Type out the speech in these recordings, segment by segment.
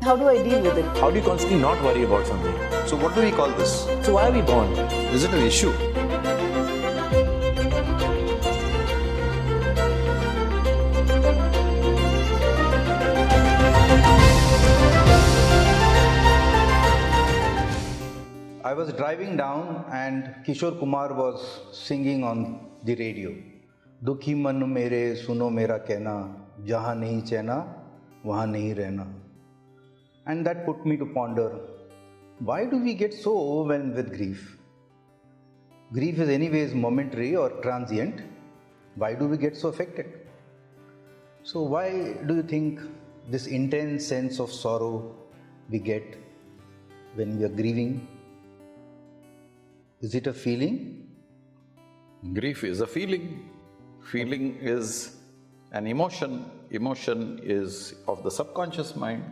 how do I deal with it? How do you constantly not worry about something? So what do we call this? So why are we born? Is it an issue? I was driving down and Kishore Kumar was singing on the radio. दुखी मन मेरे सुनो मेरा कहना, जहाँ नहीं चैना वहाँ नहीं रहना. And that put me to ponder, why do we get so overwhelmed with grief? Grief is anyways momentary or transient. Why do we get so affected? So why do you think this intense sense of sorrow we get when we are grieving? Is it a feeling? Grief is a feeling. Feeling is an emotion. Emotion is of the subconscious mind.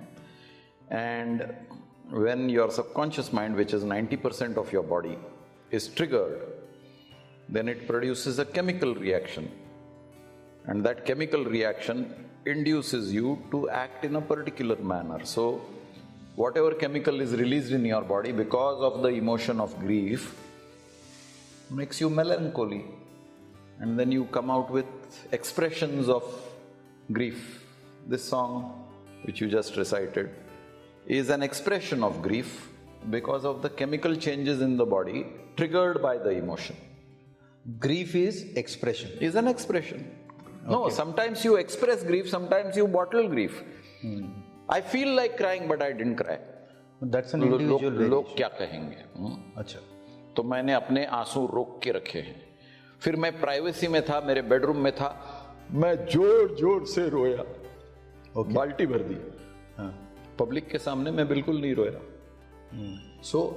And when your subconscious mind, which is 90% of your body, is triggered, then it produces a chemical reaction. And that chemical reaction induces you to act in a particular manner. So, whatever chemical is released in your body because of the emotion of grief makes you melancholy. And then you come out with expressions of grief. This song, which you just recited, is an expression of grief because of the chemical changes in the body triggered by the emotion. Grief is expression. Is an expression. No, sometimes you express grief, sometimes you bottle grief. I feel like crying, but I didn't cry. That's an individual variation. लोग क्या कहेंगे? अच्छा. तो मैंने अपने आंसू रोक के रखे हैं. फिर मैं प्राइवेसी में था, मेरे बेडरूम में था, मैं जोर जोर से रोया. बाल्टी भर दी. पब्लिक के सामने मैं बिल्कुल नहीं रोया. So,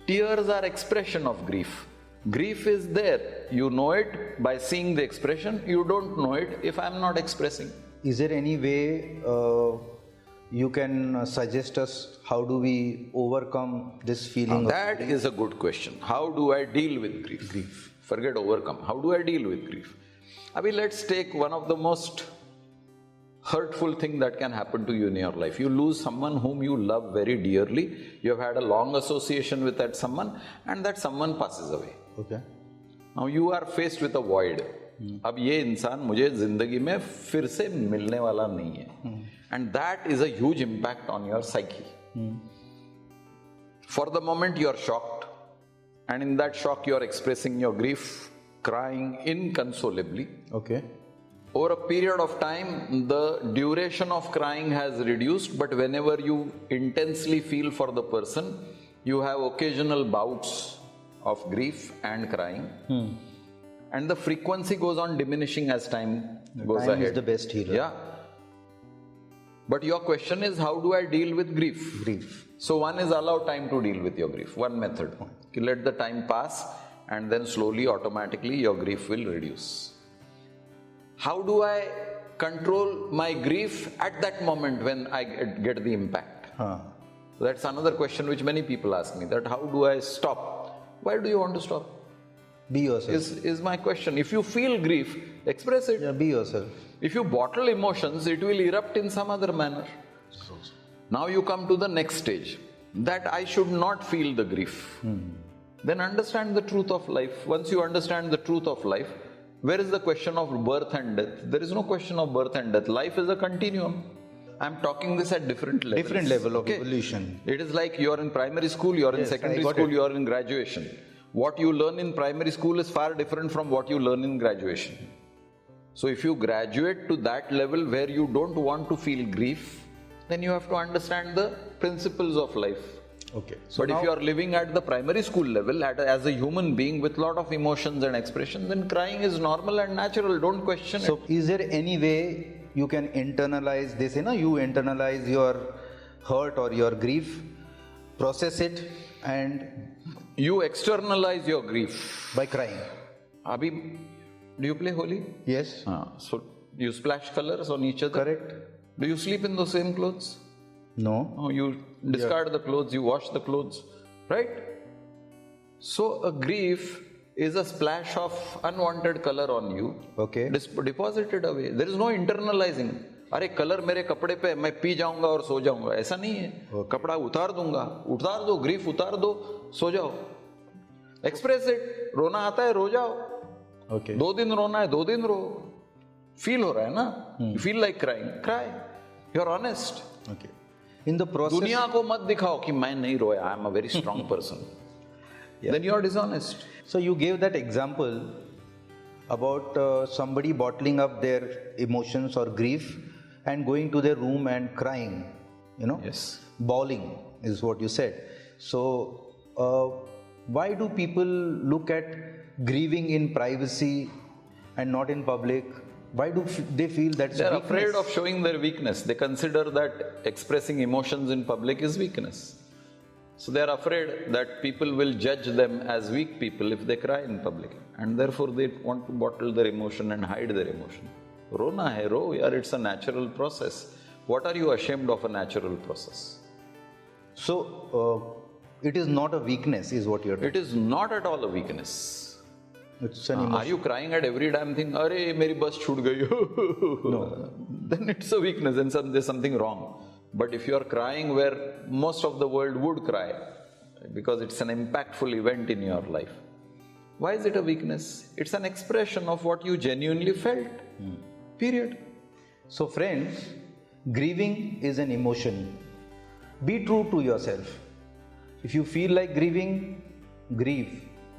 tears are expression of grief. Grief is there. You know it by seeing the expression. You don't know it if I'm not expressing. Is there any way you can suggest us how do we overcome this feeling? That is a good question. How do I deal with grief? Forget overcome. How do I deal with grief? Abhi, let's take one of the most hurtful thing that can happen to you in your life. You lose someone whom you love very dearly. You have had a long association with that someone, and that someone passes away. Okay. Now you are faced with a void. अब ये इंसान मुझे जिंदगी में फिर से मिलने वाला नहीं है. And that is a huge impact on your psyche. For the moment you are shocked, and in that shock you are expressing your grief, crying inconsolably. Okay. Over a period of time, the duration of crying has reduced, but whenever you intensely feel for the person, you have occasional bouts of grief and crying. And the frequency goes on diminishing as time goes ahead. Time is the best healer. Yeah. But your question is, how do I deal with grief? Grief. So one is allow time to deal with your grief. One method. Let the time pass, and then slowly, automatically, your grief will reduce. How do I control my grief at that moment when I get the impact? That's another question which many people ask me, that how do I stop? Why do you want to stop? Be yourself. Is my question. If you feel grief, express it. Yeah, be yourself. If you bottle emotions, it will erupt in some other manner. Now you come to the next stage, that I should not feel the grief. Then understand the truth of life. Once you understand the truth of life, where is the question of birth and death? There is no question of birth and death. Life is a continuum. I'm talking this at different levels. Different level of evolution. It is like you are in primary school, you are in secondary school, you are in graduation. What you learn in primary school is far different from what you learn in graduation. So if you graduate to that level where you don't want to feel grief, then you have to understand the principles of life. Okay. So but if you are living at the primary school level as a human being with lot of emotions and expressions, then crying is normal and natural. Don't question it. So is there any way you can internalize this? You internalize your hurt or your grief, process it, and you externalize your grief by crying. Abhi, do you play Holi? Yes. So you splash colors on each other? Correct. Do you sleep in the same clothes? No. Oh, you discard the clothes, you wash the clothes, right? So a grief is a splash of unwanted color on you, okay, deposited away. There is no internalizing. अरे colour मेरे कपड़े पे, मैं P जाऊंगा और सो जाऊंगा, ऐसा नहीं है। कपड़ा उतार दूंगा, उतार दो, ग्रीफ उतार दो, सो जाओ। Express it. रोना आता है, रो जाओ। ओके 2 दिन रोना है, 2 दिन रो। फील हो रहा है ना, feel like crying, cry, you are honest. Okay in the process दुनिया को मत दिखाओ कि मैं नहीं रोया, I am a very strong person, then you are dishonest. So you gave that example about somebody bottling up their emotions or grief and going to their room and crying, you know, Yes. bawling is what you said. So why do people look at grieving in privacy and not in public? Why do they feel that's They are weakness? afraid of showing their weakness. They consider that expressing emotions in public is weakness. So they are afraid that people will judge them as weak people if they cry in public, and therefore they want to bottle their emotion and hide their emotion. Rona hai, ro, yaar, it's a natural process. What are you ashamed of a natural process? So it is not a weakness is what you're It is not at all a weakness. It's an Are emotion. you crying at every damn thing? Arey, meri bus chhoot gayi. No. Then it's a weakness and there's something wrong. But if you are crying where most of the world would cry, because it's an impactful event in your life, why is it a weakness? It's an expression of what you genuinely felt. Period. So friends, grieving is an emotion. Be true to yourself. If you feel like grieving, grieve.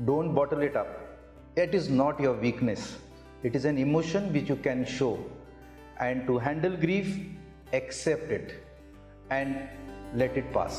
Don't bottle it up. It is not your weakness. It is an emotion which you can show. And to handle grief, accept it and let it pass.